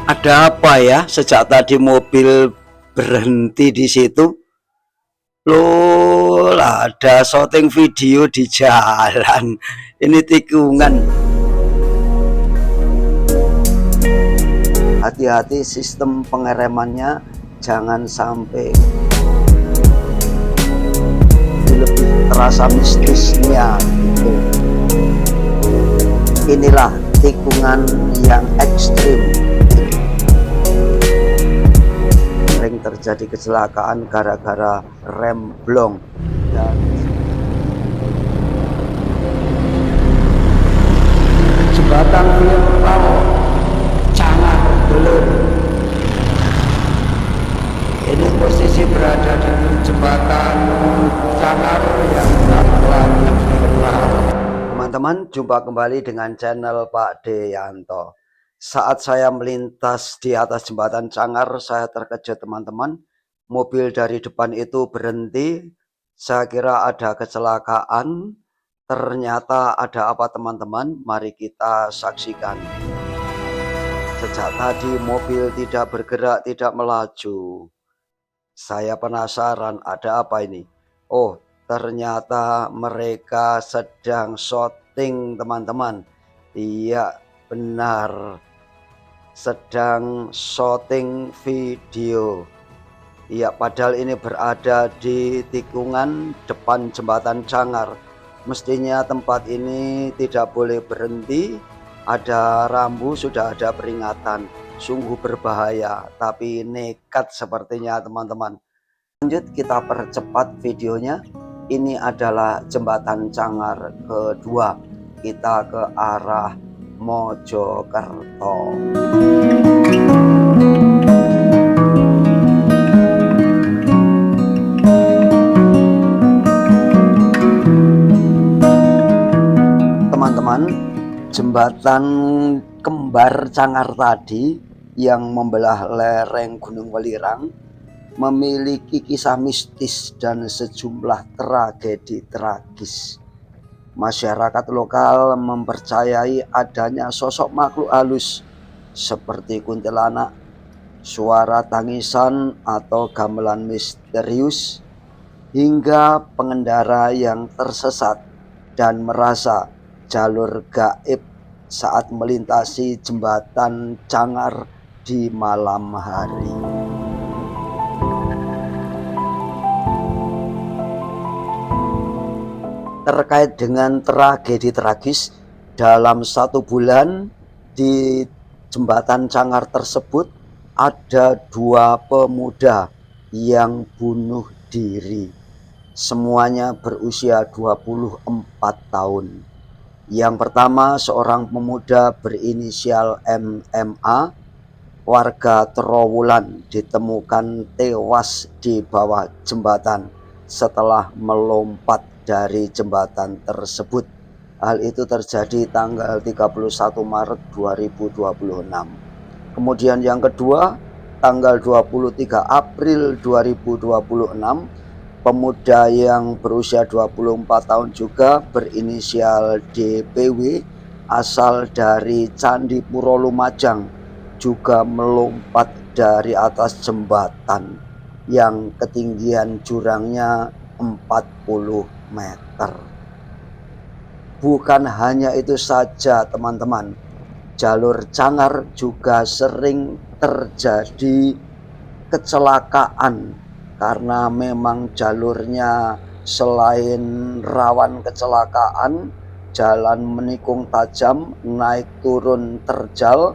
Ada apa ya? Sejak tadi mobil berhenti di situ. Loh, lah ada syuting video di jalan. Ini tikungan. Hati-hati sistem pengeremannya, jangan sampai lebih terasa mistisnya gitu. Inilah tikungan yang ekstrim. Sering terjadi kecelakaan gara-gara rem blong dan jembatan viral Cangar Belur. Ini posisi berada di jembatan Cangar yang bakalan viral. Teman-teman, jumpa kembali dengan channel Pak Deyanto. Saat saya melintas di atas jembatan Cangar, saya terkejut teman-teman. Mobil dari depan itu berhenti. Saya kira ada kecelakaan. Ternyata ada apa teman-teman? Mari kita saksikan. Sejak tadi mobil tidak bergerak, tidak melaju. Saya penasaran ada apa ini? Oh, ternyata mereka sedang syuting teman-teman. Iya, benar. Sedang syuting video. Ya, padahal ini berada di tikungan depan jembatan Cangar. Mestinya tempat ini tidak boleh berhenti. Ada rambu, sudah ada peringatan. Sungguh berbahaya, tapi nekat sepertinya teman-teman. Lanjut kita percepat videonya. Ini adalah jembatan Cangar kedua. Kita ke arah Mojokerto. Teman-teman, jembatan kembar Cangar tadi yang membelah lereng Gunung Welirang memiliki kisah mistis dan sejumlah tragedi tragis. Masyarakat lokal mempercayai adanya sosok makhluk halus seperti kuntilanak, suara tangisan atau gamelan misterius, hingga pengendara yang tersesat dan merasa jalur gaib saat melintasi jembatan Cangar di malam hari. Terkait dengan tragedi tragis, dalam 1 bulan di jembatan Cangar tersebut ada 2 pemuda yang bunuh diri. Semuanya berusia 24 tahun. Yang pertama, seorang pemuda berinisial MMA, warga Trowulan, ditemukan tewas di bawah jembatan setelah melompat dari jembatan tersebut. Hal itu terjadi tanggal 31 Maret 2026. Kemudian yang kedua, tanggal 23 April 2026, pemuda yang berusia 24 tahun juga berinisial DPW asal dari Candi Puro Lumajang juga melompat dari atas jembatan yang ketinggian jurangnya 40 meter. Bukan hanya itu saja teman-teman, jalur Cangar juga sering terjadi kecelakaan karena memang jalurnya selain rawan kecelakaan, jalan menikung tajam, naik turun terjal,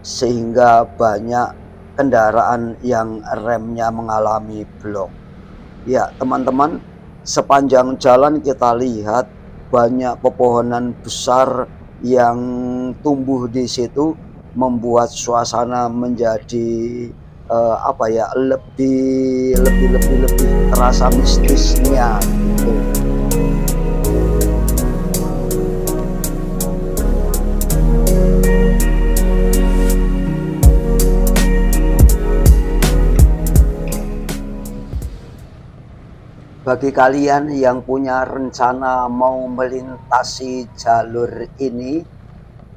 sehingga banyak kendaraan yang remnya mengalami blok. Ya teman-teman, sepanjang jalan kita lihat banyak pepohonan besar yang tumbuh di situ, membuat suasana menjadi lebih terasa mistisnya gitu. Bagi kalian yang punya rencana mau melintasi jalur ini,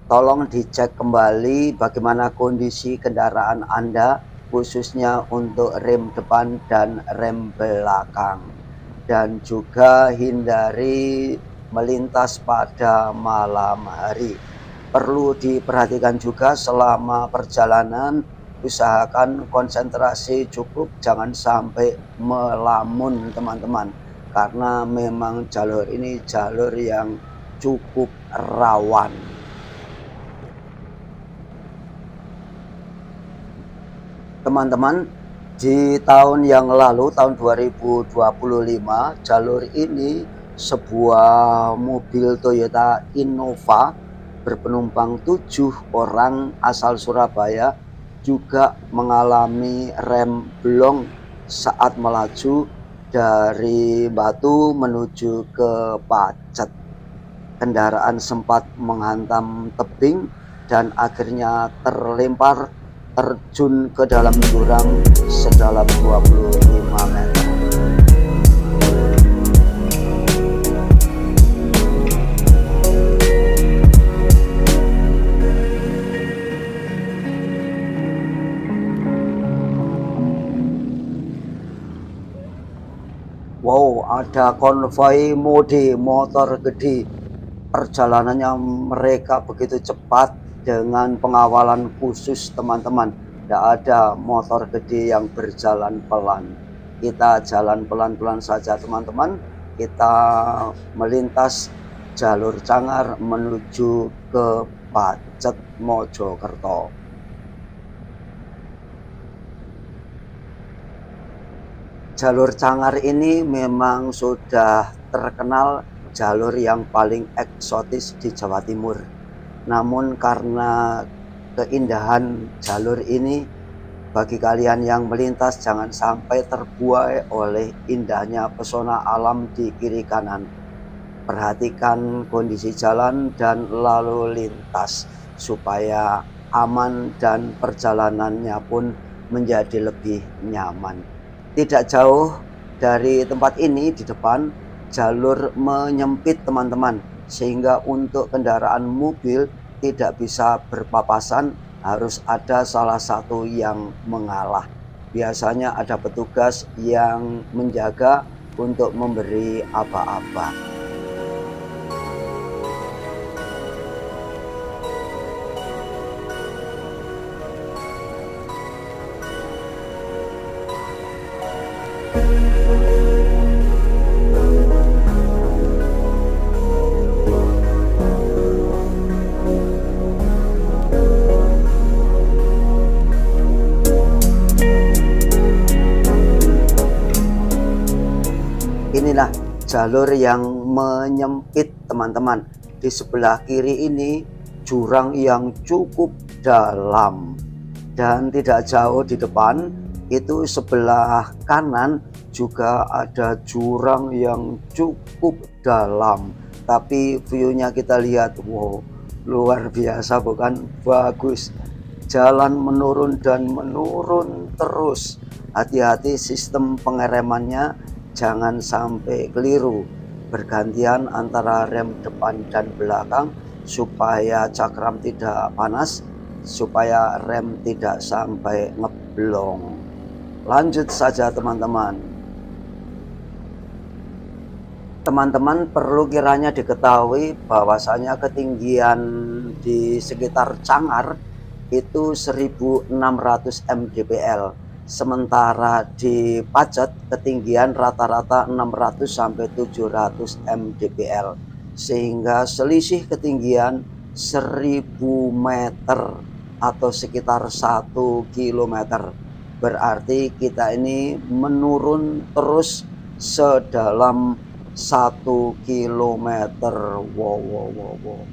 tolong dicek kembali bagaimana kondisi kendaraan Anda, khususnya untuk rem depan dan rem belakang. Dan juga hindari melintas pada malam hari. Perlu diperhatikan juga selama perjalanan, usahakan konsentrasi cukup, jangan sampai melamun teman-teman, karena memang jalur ini jalur yang cukup rawan. Teman-teman, di tahun yang lalu, tahun 2025, jalur ini sebuah mobil Toyota Innova berpenumpang 7 orang asal Surabaya juga mengalami rem blong saat melaju dari Batu menuju ke Pacet. Kendaraan sempat menghantam tebing dan akhirnya terjun ke dalam jurang sedalam 25 meter. Wow, ada konvoi mode motor gede. Perjalanannya mereka begitu cepat dengan pengawalan khusus teman-teman. Tidak ada motor gede yang berjalan pelan. Kita jalan pelan-pelan saja teman-teman. Kita melintas jalur Cangar menuju ke Pacet Mojokerto. Jalur Cangar ini memang sudah terkenal jalur yang paling eksotis di Jawa Timur. Namun karena keindahan jalur ini, bagi kalian yang melintas jangan sampai terbuai oleh indahnya pesona alam di kiri kanan. Perhatikan kondisi jalan dan lalu lintas supaya aman dan perjalanannya pun menjadi lebih nyaman. Tidak jauh dari tempat ini di depan jalur menyempit teman-teman, sehingga untuk kendaraan mobil tidak bisa berpapasan, harus ada salah satu yang mengalah. Biasanya ada petugas yang menjaga untuk memberi aba-aba. Inilah jalur yang menyempit teman-teman. Di sebelah kiri ini jurang yang cukup dalam, dan tidak jauh di depan itu sebelah kanan juga ada jurang yang cukup dalam. Tapi view-nya kita lihat, wow, luar biasa bukan? Bagus. Jalan menurun dan menurun terus. Hati-hati sistem pengeremannya, jangan sampai keliru, bergantian antara rem depan dan belakang supaya cakram tidak panas, supaya rem tidak sampai ngeblong. Lanjut saja teman-teman. Teman-teman perlu kiranya diketahui bahwasanya ketinggian di sekitar Cangar itu 1600 mdpl. Sementara di Pacet ketinggian rata-rata 600 sampai 700 mdpl, sehingga selisih ketinggian 1000 meter atau sekitar 1 kilometer. Berarti kita ini menurun terus sedalam 1 kilometer. Wow.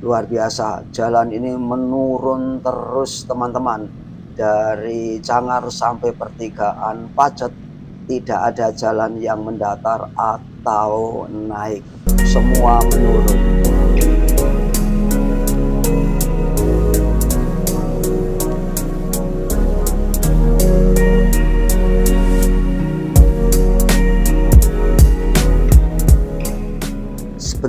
Luar biasa, jalan ini menurun terus teman-teman. Dari Cangar sampai pertigaan Pacet tidak ada jalan yang mendatar atau naik, semua menurun.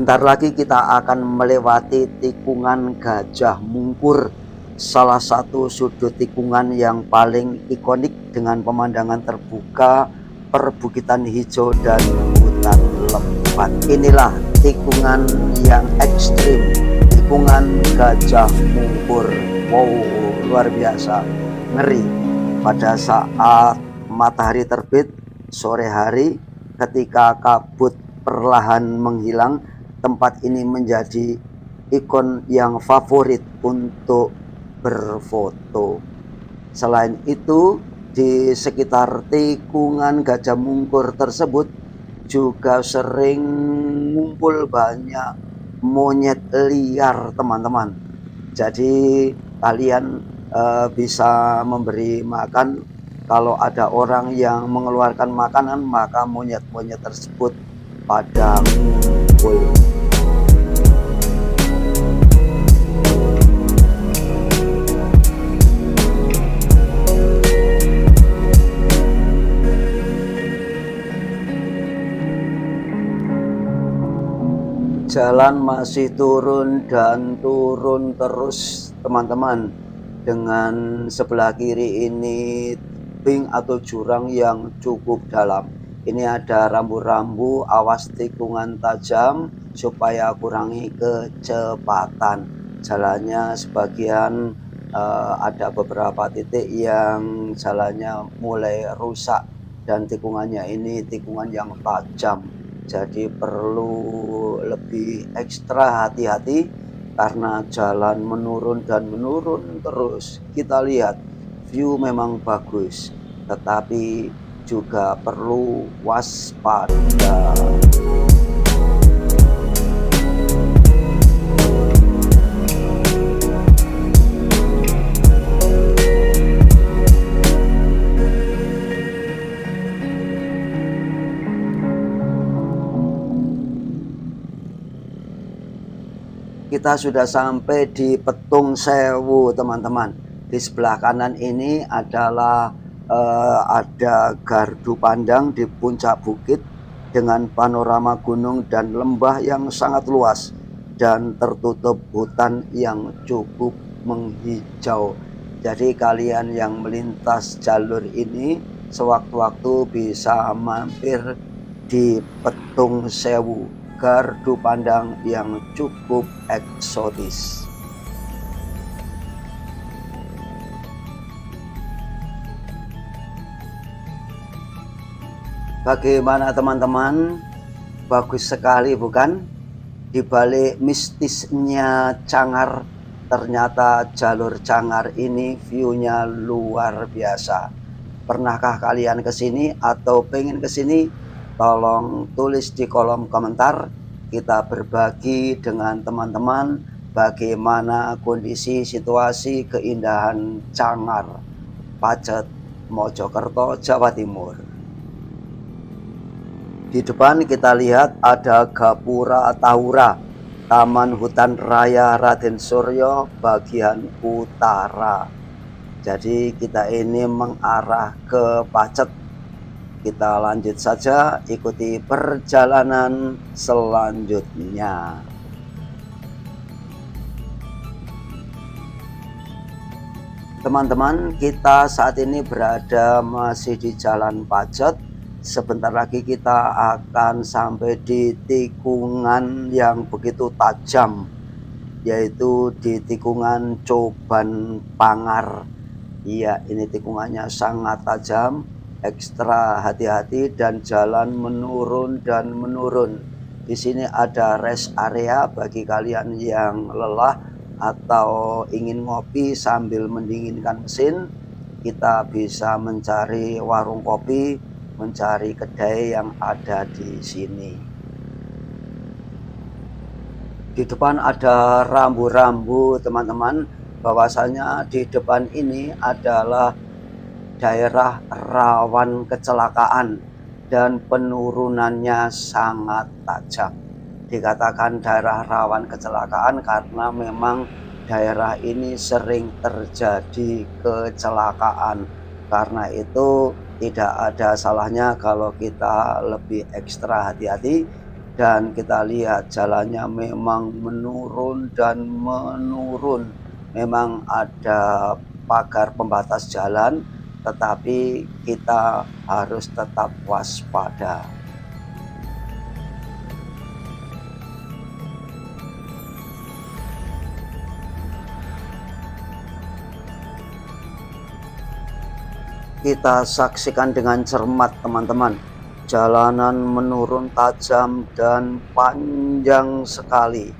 Sebentar lagi kita akan melewati tikungan Gajah Mungkur, salah satu sudut tikungan yang paling ikonik dengan pemandangan terbuka, perbukitan hijau dan hutan lebat. Inilah tikungan yang ekstrim, tikungan Gajah Mungkur. Wow, luar biasa, ngeri. Pada saat matahari terbit, sore hari, ketika kabut perlahan menghilang, tempat ini menjadi ikon yang favorit untuk berfoto. Selain itu, di sekitar tikungan Gajah Mungkur tersebut juga sering ngumpul banyak monyet liar, teman-teman. Jadi kalian bisa memberi makan. Kalau ada orang yang mengeluarkan makanan, maka monyet-monyet tersebut pada ngumpul. Jalan masih turun dan turun terus, teman-teman. Dengan sebelah kiri ini tebing atau jurang yang cukup dalam. Ini ada rambu-rambu, awas tikungan tajam supaya kurangi kecepatan. Jalannya sebagian ada beberapa titik yang jalannya mulai rusak dan tikungannya ini tikungan yang tajam. Jadi perlu lebih ekstra hati-hati karena jalan menurun dan menurun terus. Kita lihat view memang bagus, tetapi juga perlu waspada. Kita sudah sampai di Petung Sewu, teman-teman. Di sebelah kanan ini adalah ada gardu pandang di puncak bukit dengan panorama gunung dan lembah yang sangat luas dan tertutup hutan yang cukup menghijau. Jadi kalian yang melintas jalur ini sewaktu-waktu bisa mampir di Petung Sewu, gardu pandang yang cukup eksotis. Bagaimana teman-teman? Bagus sekali bukan? Di balik mistisnya Cangar, ternyata jalur Cangar ini view-nya luar biasa. Pernahkah kalian kesini atau pengen kesini? Tolong tulis di kolom komentar. Kita berbagi dengan teman-teman bagaimana kondisi situasi keindahan Cangar, Pacet, Mojokerto, Jawa Timur. Di depan kita lihat ada Gapura Tahura, Taman Hutan Raya Raden Suryo bagian utara. Jadi kita ini mengarah ke Pacet. Kita lanjut saja, ikuti perjalanan selanjutnya. Teman-teman, kita saat ini berada masih di Jalan Pacet. Sebentar lagi kita akan sampai di tikungan yang begitu tajam, yaitu di tikungan Coban Pangar. Iya, ini tikungannya sangat tajam, ekstra hati-hati dan jalan menurun dan menurun. Di sini ada rest area bagi kalian yang lelah atau ingin ngopi sambil mendinginkan mesin. Kita bisa mencari warung kopi, mencari kedai yang ada di sini. Di depan ada rambu-rambu, teman-teman, bahwasanya di depan ini adalah daerah rawan kecelakaan dan penurunannya sangat tajam. Dikatakan daerah rawan kecelakaan karena memang daerah ini sering terjadi kecelakaan. Karena itu tidak ada salahnya kalau kita lebih ekstra hati-hati dan kita lihat jalannya memang menurun dan menurun. Memang ada pagar pembatas jalan, tetapi kita harus tetap waspada. Kita saksikan dengan cermat, teman-teman. Jalanan menurun tajam dan panjang sekali.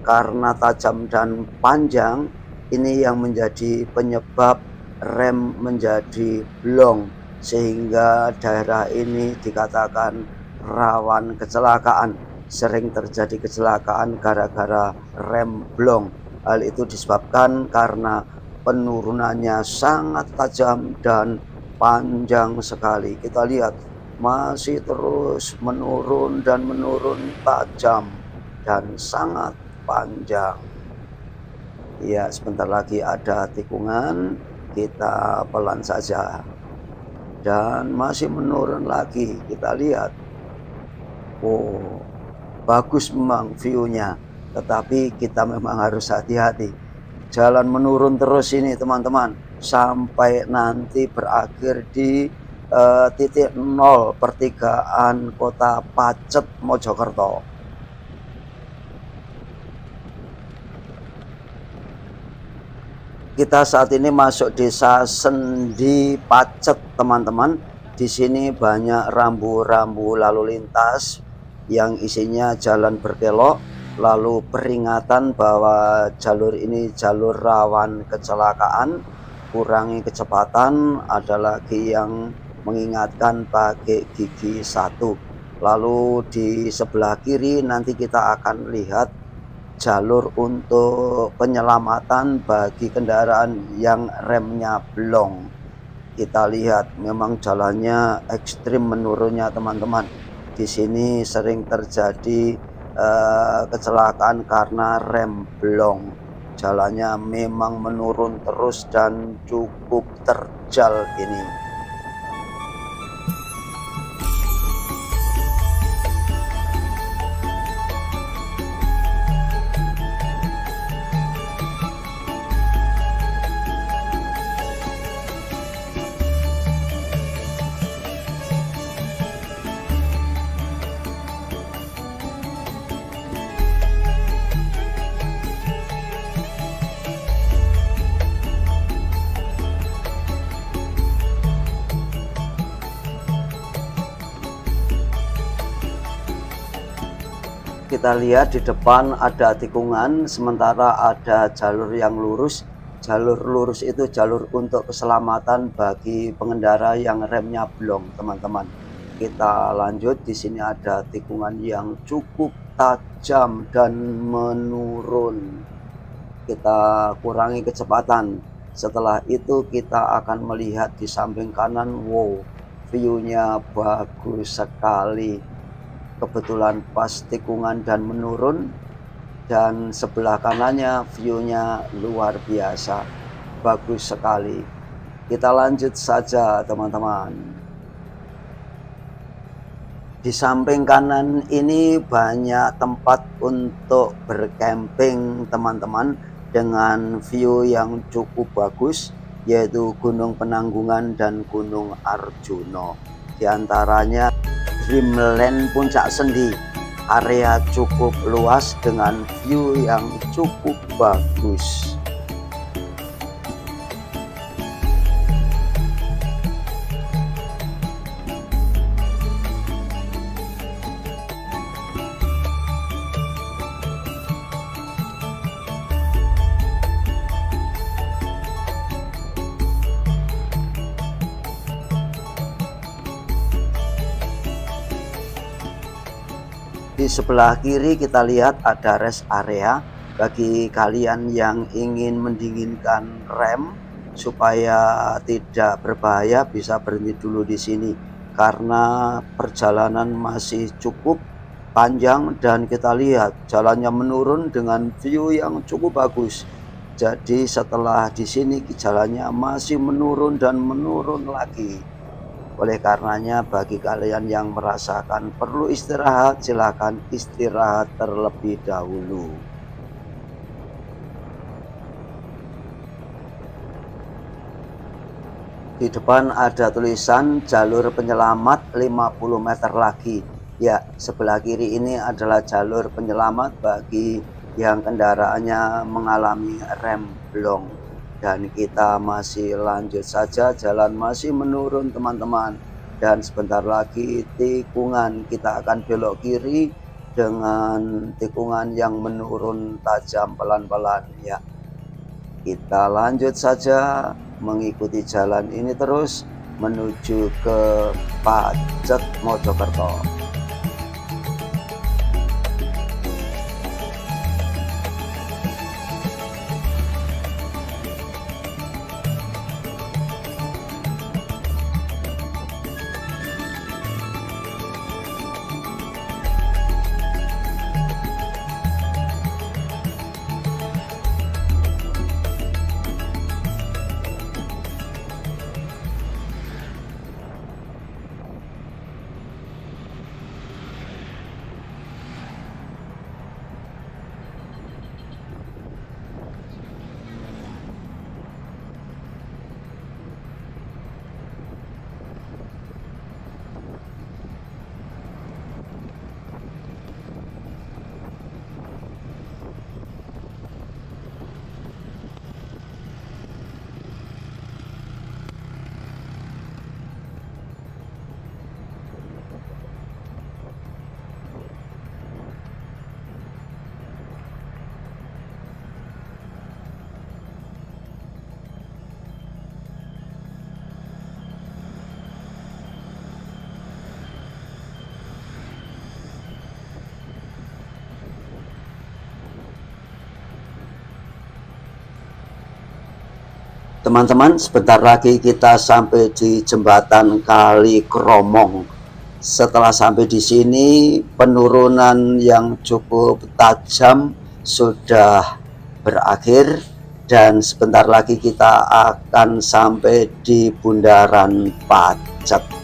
Karena tajam dan panjang, ini yang menjadi penyebab rem menjadi blong, sehingga daerah ini dikatakan rawan kecelakaan. Sering terjadi kecelakaan gara-gara rem blong. Hal itu disebabkan karena penurunannya sangat tajam dan panjang sekali. Kita lihat masih terus menurun dan menurun tajam dan sangat panjang. Ya, sebentar lagi ada tikungan, kita pelan saja. Dan masih menurun lagi, kita lihat. Oh, bagus memang view-nya, tetapi kita memang harus hati-hati. Jalan menurun terus ini, teman-teman, sampai nanti berakhir di titik 0 pertigaan Kota Pacet, Mojokerto. Kita saat ini masuk desa Sendi Pacet, teman-teman. Di sini banyak rambu-rambu lalu lintas yang isinya jalan berkelok, lalu peringatan bahwa jalur ini jalur rawan kecelakaan, kurangi kecepatan, ada lagi yang mengingatkan pakai gigi 1. Lalu di sebelah kiri nanti kita akan lihat jalur untuk penyelamatan bagi kendaraan yang remnya blong. Kita lihat memang jalannya ekstrim menurunnya, teman-teman. Di sini sering terjadi kecelakaan karena rem blong. Jalannya memang menurun terus dan cukup terjal ini. Kita lihat di depan ada tikungan, sementara ada jalur yang lurus. Jalur lurus itu jalur untuk keselamatan bagi pengendara yang remnya blong, teman-teman. Kita lanjut, di sini ada tikungan yang cukup tajam dan menurun. Kita kurangi kecepatan. Setelah itu kita akan melihat di samping kanan, wow, view-nya bagus sekali. Kebetulan pas tikungan dan menurun, dan sebelah kanannya view-nya luar biasa, bagus sekali. Kita lanjut saja, teman-teman. Di samping kanan ini banyak tempat untuk bercamping, teman-teman, dengan view yang cukup bagus, yaitu Gunung Penanggungan dan Gunung Arjuno. Di antaranya Dreamland Puncak Sendi, area cukup luas dengan view yang cukup bagus. Di sebelah kiri kita lihat ada rest area bagi kalian yang ingin mendinginkan rem supaya tidak berbahaya, bisa berhenti dulu di sini karena perjalanan masih cukup panjang dan kita lihat jalannya menurun dengan view yang cukup bagus. Jadi setelah di sini jalannya masih menurun dan menurun lagi. Oleh karenanya bagi kalian yang merasakan perlu istirahat, silakan istirahat terlebih dahulu. Di depan ada tulisan jalur penyelamat 50 meter lagi. Ya, sebelah kiri ini adalah jalur penyelamat bagi yang kendaraannya mengalami remblong. Dan kita masih lanjut saja, jalan masih menurun teman-teman. Dan sebentar lagi tikungan, kita akan belok kiri dengan tikungan yang menurun tajam pelan-pelan ya. Kita lanjut saja mengikuti jalan ini terus menuju ke Pacet Mojokerto. Teman-teman, sebentar lagi kita sampai di jembatan Kali Kromong. Setelah sampai di sini, penurunan yang cukup tajam sudah berakhir dan sebentar lagi kita akan sampai di Bundaran Pacet.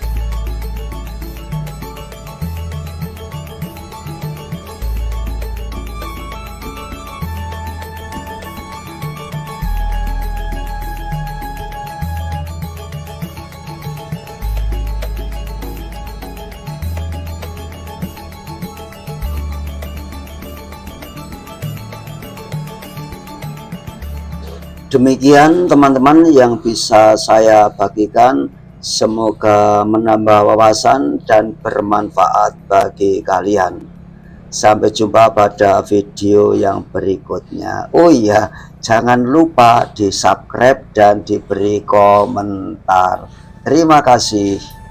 Demikian teman-teman yang bisa saya bagikan, semoga menambah wawasan dan bermanfaat bagi kalian. Sampai jumpa pada video yang berikutnya. Oh iya, jangan lupa di subscribe dan diberi komentar. Terima kasih.